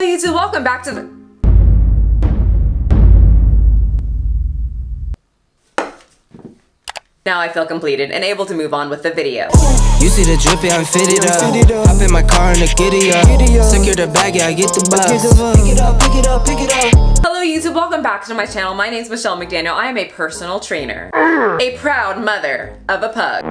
Hey YouTube, welcome back to the... Now I feel completed and able to move on with the video. You see the drippy, I'm fitted up. Hop in my car and the giddy up. Secure the bag, yeah, I get the bus. Pick it up, pick it up, pick it up. Hello YouTube, welcome back to my channel. My name's Michelle McDaniel. I am a personal trainer. A proud mother of a pug.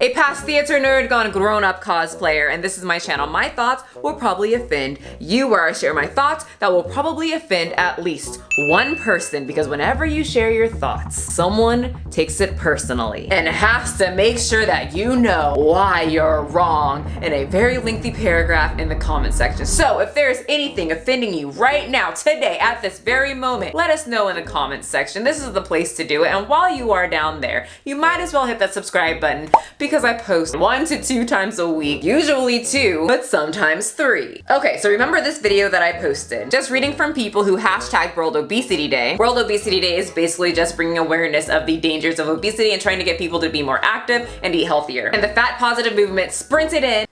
A past theater nerd gone grown-up cosplayer, and this is my channel. My thoughts will probably offend you, where I share my thoughts that will probably offend at least one person, because whenever you share your thoughts, someone takes it personally and has to make sure that you know why you're wrong in a very lengthy paragraph in the comment section. So if there's anything offending you right now, today, at this very moment, let us know in the comment section. This is the place to do it, and while you are down there, you might as well hit that subscribe button, because I post 1 to 2 times a week, usually 2, but sometimes 3. Okay, so remember this video that I posted, just reading from people who hashtag World Obesity Day. World Obesity Day is basically just bringing awareness of the dangers of obesity and trying to get people to be more active and eat healthier. And the fat positive movement sprinted in,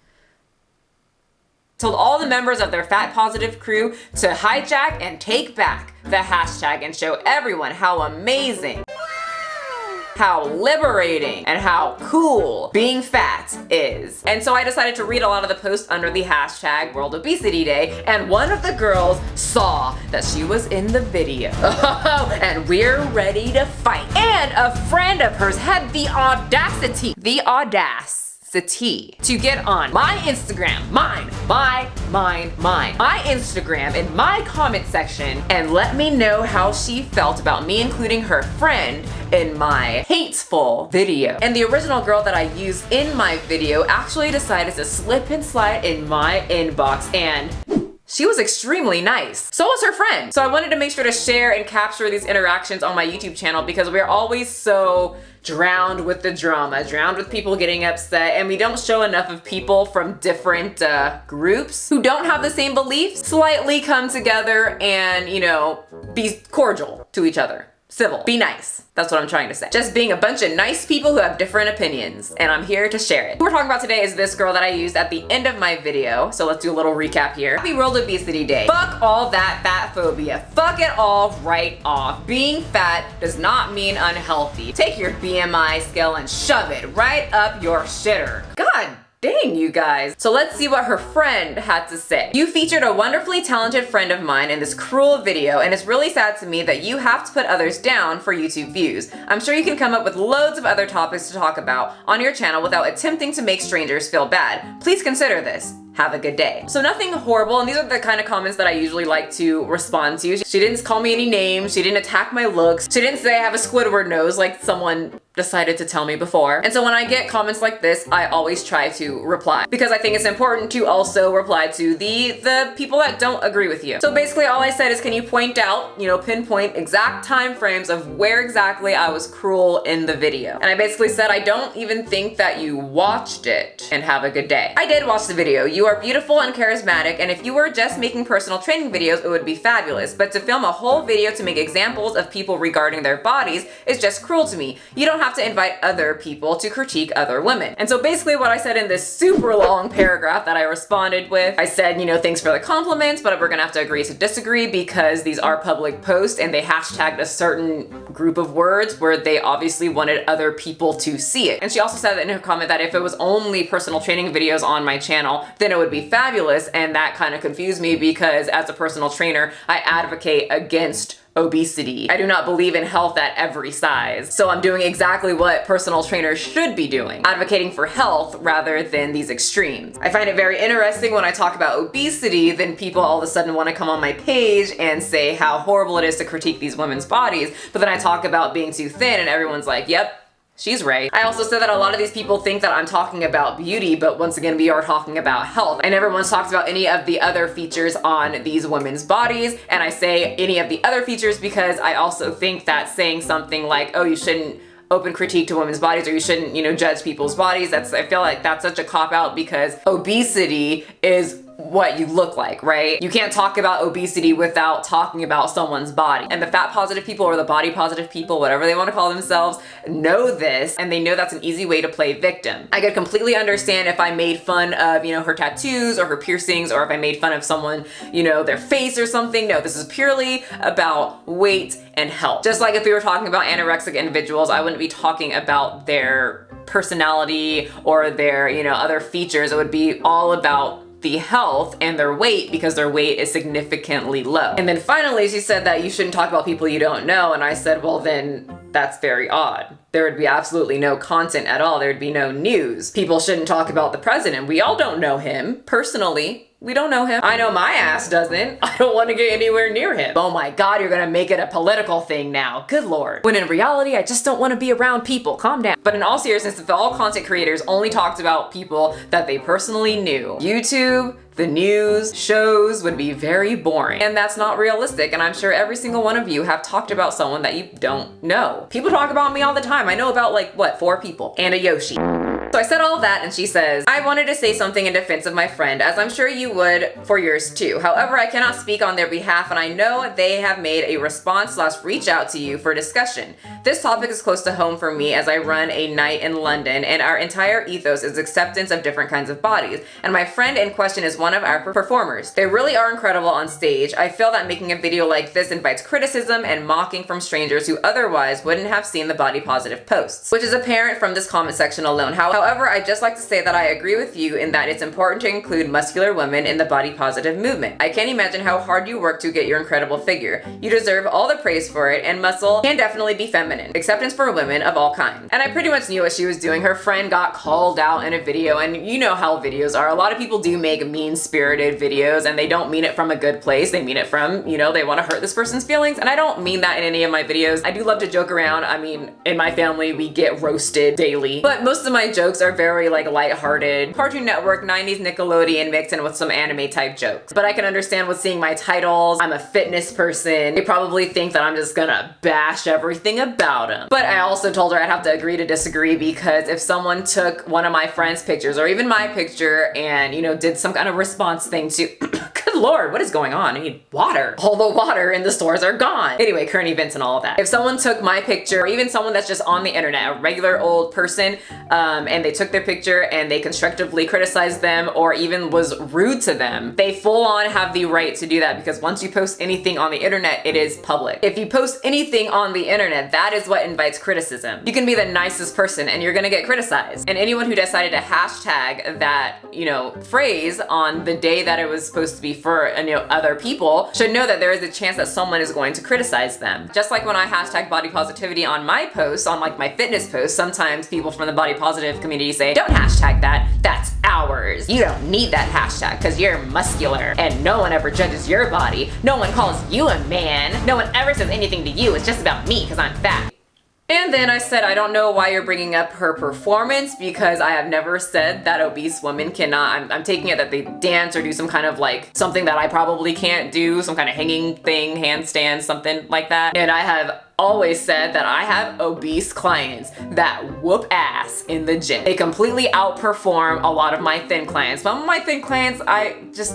told all the members of their fat positive crew to hijack and take back the hashtag and show everyone how amazing, how liberating, and how cool being fat is. And so I decided to read a lot of the posts under the hashtag World Obesity Day, and one of the girls saw that she was in the video. And we're ready to fight. And a friend of hers had the audacity to get on my Instagram, my Instagram, in my comment section and let me know how she felt about me including her friend in my hateful video. And the original girl that I used in my video actually decided to slip and slide in my inbox, and she was extremely nice. So was her friend. So I wanted to make sure to share and capture these interactions on my YouTube channel, because we're always so drowned with the drama, drowned with people getting upset, and we don't show enough of people from different groups who don't have the same beliefs slightly come together and, you know, be cordial to each other. Civil. Be nice. That's what I'm trying to say. Just being a bunch of nice people who have different opinions, and I'm here to share it. What we're talking about today is this girl that I used at the end of my video. So let's do a little recap here. Happy World Obesity Day. Fuck all that fat phobia. Fuck it all right off. Being fat does not mean unhealthy. Take your BMI scale and shove it right up your shitter. God dang, you guys. So let's see what her friend had to say. You featured a wonderfully talented friend of mine in this cruel video, and it's really sad to me that you have to put others down for YouTube views. I'm sure you can come up with loads of other topics to talk about on your channel without attempting to make strangers feel bad. Please consider this. Have a good day. So nothing horrible, and these are the kind of comments that I usually like to respond to. She didn't call me any names, she didn't attack my looks, she didn't say I have a Squidward nose like someone decided to tell me before. And so when I get comments like this, I always try to reply, because I think it's important to also reply to the people that don't agree with you. So basically all I said is, can you point out, you know, pinpoint exact time frames of where exactly I was cruel in the video? And I basically said, I don't even think that you watched it, and have a good day. I did watch the video. You are beautiful and charismatic, and if you were just making personal training videos, it would be fabulous. But to film a whole video to make examples of people regarding their bodies is just cruel to me. You don't have to invite other people to critique other women. And so basically what I said in this super long paragraph that I responded with, I said, you know, thanks for the compliments, but we're gonna have to agree to disagree, because these are public posts and they hashtagged a certain group of words where they obviously wanted other people to see it. And she also said in her comment that if it was only personal training videos on my channel, then it would be fabulous, and that kind of confused me, because as a personal trainer, I advocate against obesity. I do not believe in health at every size. So I'm doing exactly what personal trainers should be doing, advocating for health rather than these extremes. I find it very interesting when I talk about obesity, then people all of a sudden want to come on my page and say how horrible it is to critique these women's bodies, but then I talk about being too thin and everyone's like, yep, she's right. I also said that a lot of these people think that I'm talking about beauty, but once again, we are talking about health. I never once talked about any of the other features on these women's bodies, and I say any of the other features because I also think that saying something like, oh, you shouldn't open critique to women's bodies, or you shouldn't, you know, judge people's bodies, I feel like that's such a cop-out, because obesity is what you look like, right? You can't talk about obesity without talking about someone's body. And the fat positive people or the body positive people, whatever they want to call themselves, know this, and they know that's an easy way to play victim. I could completely understand if I made fun of, you know, her tattoos or her piercings, or if I made fun of someone, you know, their face or something. No, this is purely about weight and health. Just like if we were talking about anorexic individuals, I wouldn't be talking about their personality or their, you know, other features. It would be all about the health and their weight, because their weight is significantly low. And then finally she said that you shouldn't talk about people you don't know, and I said, well then that's very odd. There would be absolutely no content at all. There would be no news. People shouldn't talk about the president. We all don't know him personally. We don't know him. I know my ass doesn't. I don't want to get anywhere near him. Oh my God, you're gonna make it a political thing now. Good Lord. When in reality, I just don't want to be around people. Calm down. But in all seriousness, if all content creators only talked about people that they personally knew, YouTube, the news, shows would be very boring. And that's not realistic. And I'm sure every single one of you have talked about someone that you don't know. People talk about me all the time. I know about like, what, 4 people and a Yoshi. So I said all of that, and she says, I wanted to say something in defense of my friend, as I'm sure you would for yours too. However, I cannot speak on their behalf, and I know they have made a response/reach out to you for discussion. This topic is close to home for me as I run a night in London, and our entire ethos is acceptance of different kinds of bodies. And my friend in question is one of our performers. They really are incredible on stage. I feel that making a video like this invites criticism and mocking from strangers who otherwise wouldn't have seen the body positive posts, which is apparent from this comment section alone. However, I'd just like to say that I agree with you in that it's important to include muscular women in the body positive movement. I can't imagine how hard you work to get your incredible figure. You deserve all the praise for it, and muscle can definitely be feminine. Acceptance for women of all kinds. And I pretty much knew what she was doing. Her friend got called out in a video, and you know how videos are. A lot of people do make mean-spirited videos, and they don't mean it from a good place. They mean it from, you know, they want to hurt this person's feelings, and I don't mean that in any of my videos. I do love to joke around. I mean, in my family, we get roasted daily, but most of my jokes are very like lighthearted, Cartoon Network, 90s Nickelodeon mixed in with some anime type jokes. But I can understand with seeing my titles, I'm a fitness person. They probably think that I'm just gonna bash everything about them. But I also told her I'd have to agree to disagree, because if someone took one of my friends' pictures or even my picture and, you know, did some kind of response thing to, good Lord, what is going on? I need water. All the water in the stores are gone. Anyway, current events and all of that. If someone took my picture, or even someone that's just on the internet, a regular old person, and they took their picture and they constructively criticized them or even was rude to them, they full on have the right to do that, because once you post anything on the internet, it is public. If you post anything on the internet, that is what invites criticism. You can be the nicest person and you're gonna get criticized. And anyone who decided to hashtag that, you know, phrase on the day that it was supposed to be for, you know, other people should know that there is a chance that someone is going to criticize them. Just like when I hashtag body positivity on my posts, on like my fitness posts, sometimes people from the body positive community say, don't hashtag that, that's ours. You don't need that hashtag because you're muscular and no one ever judges your body. No one calls you a man. No one ever says anything to you. It's just about me because I'm fat. And then I said, I don't know why you're bringing up her performance, because I have never said that obese women cannot. I'm taking it that they dance or do some kind of like something that I probably can't do, some kind of hanging thing, handstand, something like that. And I have always said that I have obese clients that whoop ass in the gym. They completely outperform a lot of my thin clients. Some of my thin clients,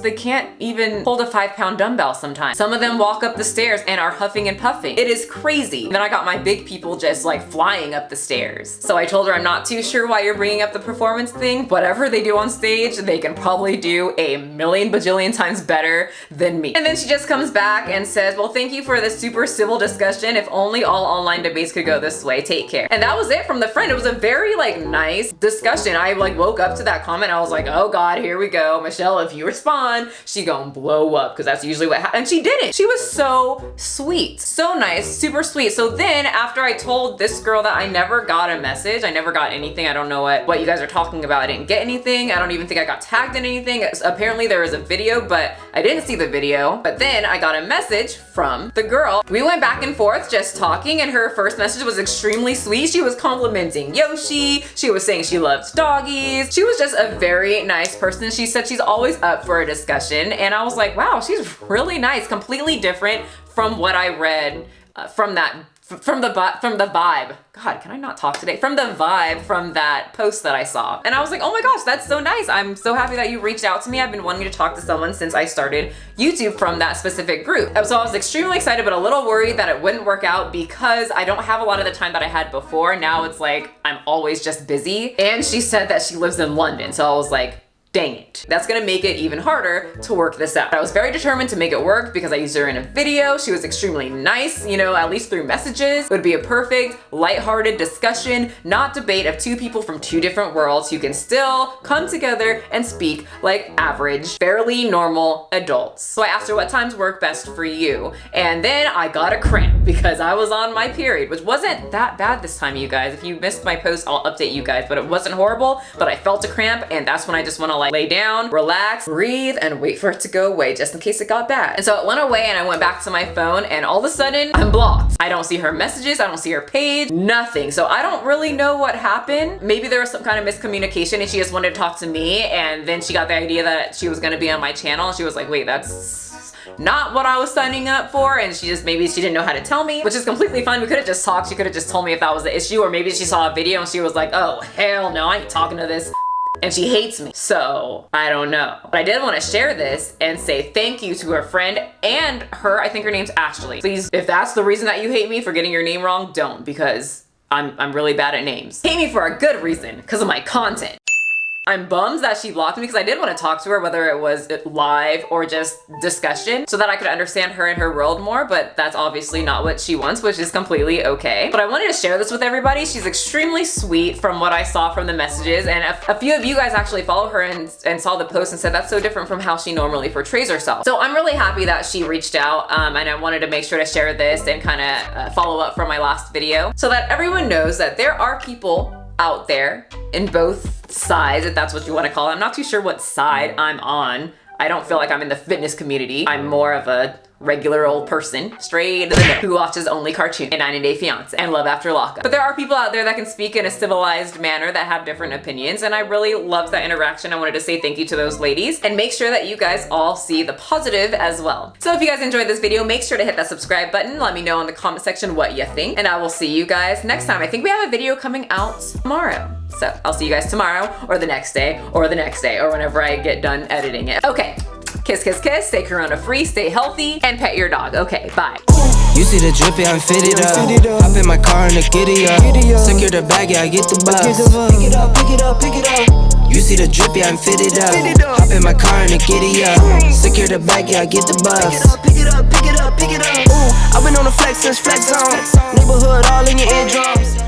they can't even hold a 5-pound dumbbell sometimes. Some of them walk up the stairs and are huffing and puffing. It is crazy. And then I got my big people just like flying up the stairs. So I told her, I'm not too sure why you're bringing up the performance thing. Whatever they do on stage, they can probably do a million bajillion times better than me. And then she just comes back and says, well, thank you for this super civil discussion. If only all online debates could go this way. Take care. And that was it from the friend. It was a very like nice discussion. I like woke up to that comment. I was like, oh God, here we go. Michelle, if you respond, she gonna blow up, because that's usually what happens. And she didn't. She was so sweet. So nice. Super sweet. So then after I told this girl that I never got a message, I never got anything. I don't know what you guys are talking about. I didn't get anything. I don't even think I got tagged in anything. Apparently there was a video, but I didn't see the video. But then I got a message from the girl. We went back and forth just talking, and her first message was extremely sweet. She was complimenting Yoshi. She was saying she loves doggies. She was just a very nice person. She said she's always up for a discussion, and I was like, wow, she's really nice. Completely different from what I read from that from the vibe. God, can I not talk today? From the vibe from that post that I saw. And I was like, oh my gosh, that's so nice. I'm so happy that you reached out to me. I've been wanting to talk to someone since I started YouTube from that specific group. So I was extremely excited, but a little worried that it wouldn't work out because I don't have a lot of the time that I had before. Now it's like, I'm always just busy. And she said that she lives in London. So I was like, dang it. That's gonna make it even harder to work this out. I was very determined to make it work because I used her in a video. She was extremely nice, you know, at least through messages. It would be a perfect, lighthearted discussion, not debate of two people from two different worlds who can still come together and speak like average, fairly normal adults. So I asked her what times work best for you. And then I got a cramp because I was on my period, which wasn't that bad this time, you guys. If you missed my post, I'll update you guys, but it wasn't horrible, but I felt a cramp, and that's when I just wanna lay down, relax, breathe, and wait for it to go away just in case it got bad. And so it went away and I went back to my phone and all of a sudden I'm blocked. I don't see her messages, I don't see her page, nothing. So I don't really know what happened. Maybe there was some kind of miscommunication and she just wanted to talk to me, and then she got the idea that she was gonna be on my channel and she was like, wait, that's not what I was signing up for, and maybe she didn't know how to tell me, which is completely fine. We could have just talked. She could have just told me if that was the issue, or maybe she saw a video and she was like, oh, hell no, I ain't talking to this, and she hates me. So I don't know. But I did want to share this and say thank you to her friend and her, I think her name's Ashley. Please, if that's the reason that you hate me for getting your name wrong, don't, because I'm really bad at names. Hate me for a good reason, because of my content. I'm bummed that she blocked me because I did want to talk to her, whether it was live or just discussion, so that I could understand her and her world more, but that's obviously not what she wants, which is completely okay. But I wanted to share this with everybody. She's extremely sweet from what I saw from the messages, and a few of you guys actually follow her and saw the post and said that's so different from how she normally portrays herself. So I'm really happy that she reached out, and I wanted to make sure to share this and kind of follow up from my last video so that everyone knows that there are people out there in both sides, if that's what you want to call it. I'm not too sure what side I'm on. I don't feel like I'm in the fitness community. I'm more of a regular old person, straight to the middle, who watches only cartoons and 90 Day Fiance and Love After Lockup. But there are people out there that can speak in a civilized manner that have different opinions, and I really loved that interaction. I wanted to say thank you to those ladies and make sure that you guys all see the positive as well. So if you guys enjoyed this video, make sure to hit that subscribe button. Let me know in the comment section what you think, and I will see you guys next time. I think we have a video coming out tomorrow. So I'll see you guys tomorrow, or the next day, or the next day, or whenever I get done editing it. Okay. Kiss, kiss, kiss, stay corona free, stay healthy, and pet your dog. Okay, bye. You see the drippy, I'm fitted up. Hop in my car and the giddy up. Secure the bag, yeah, I get the bus. Pick it up, pick it up, pick it up. You see the drippy, I'm fitted up. Hop in my car and the giddy up. Secure the bag, yeah, I get the bus. Pick it up, pick it up, pick it up, pick it up. Ooh, I've been on the flex since flex zone. Neighborhood all in your eardrums.